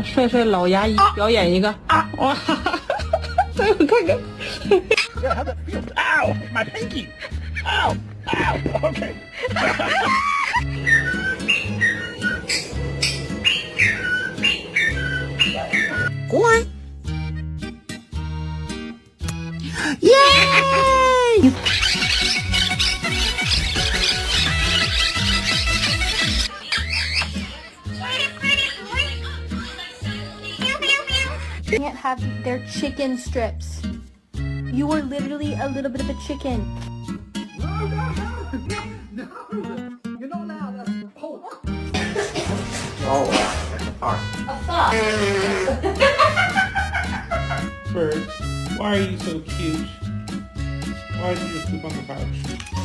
帅帅老牙医表演一个哇！再我看看。Ow! My pinky! Ow! Ow! Okay. What? Yay! Can't have their chicken strips. You are literally a little bit of a chicken. No! You're not allowed. That's pork. Oh, that's a Bird, why are you so cute? Why did you just poop on the couch?